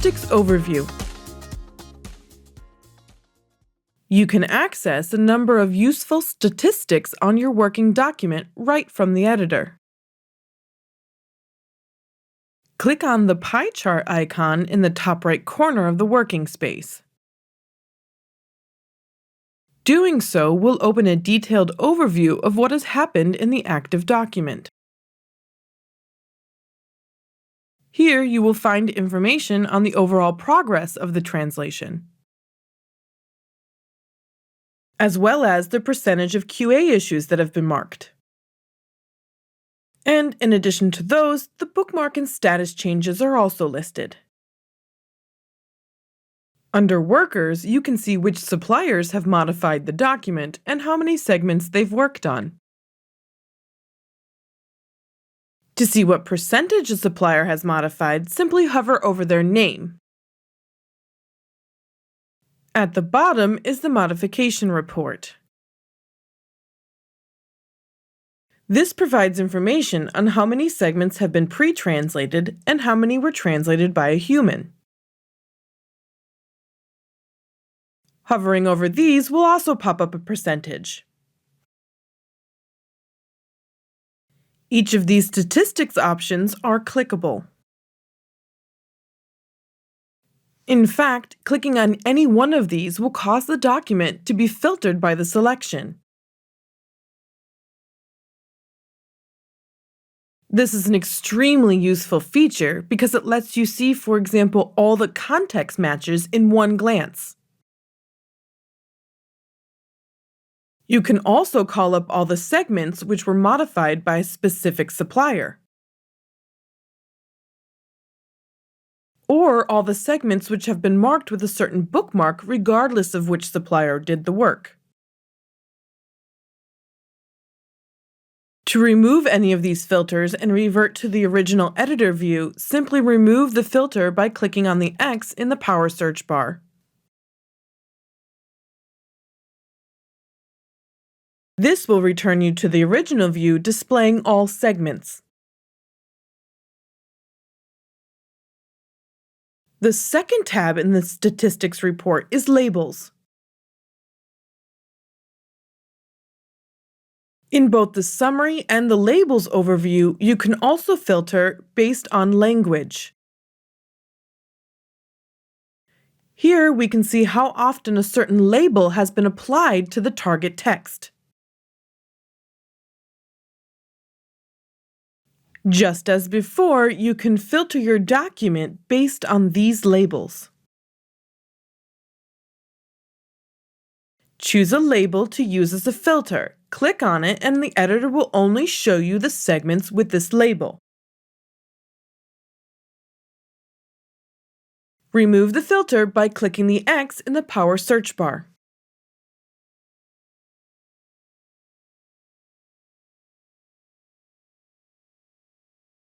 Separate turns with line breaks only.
Statistics Overview. You can access a number of useful statistics on your working document right from the editor. Click on the pie chart icon in the top right corner of the working space. Doing so will open a detailed overview of what has happened in the active document. Here you will find information on the overall progress of the translation, as well as the percentage of QA issues that have been marked. And in addition to those, the bookmark and status changes are also listed. Under Workers, you can see which suppliers have modified the document and how many segments they've worked on. To see what percentage a supplier has modified, simply hover over their name. At the bottom is the modification report. This provides information on how many segments have been pre-translated and how many were translated by a human. Hovering over these will also pop up a percentage. Each of these statistics options are clickable. In fact, clicking on any one of these will cause the document to be filtered by the selection. This is an extremely useful feature because it lets you see, for example, all the context matches in one glance. You can also call up all the segments which were modified by a specific supplier, or all the segments which have been marked with a certain bookmark regardless of which supplier did the work. To remove any of these filters and revert to the original editor view, simply remove the filter by clicking on the X in the power search bar. This will return you to the original view displaying all segments. The second tab in the Statistics report is Labels. In both the Summary and the Labels overview, you can also filter based on language. Here we can see how often a certain label has been applied to the target text. Just as before, you can filter your document based on these labels. Choose a label to use as a filter. Click on it and the editor will only show you the segments with this label. Remove the filter by clicking the X in the power search bar.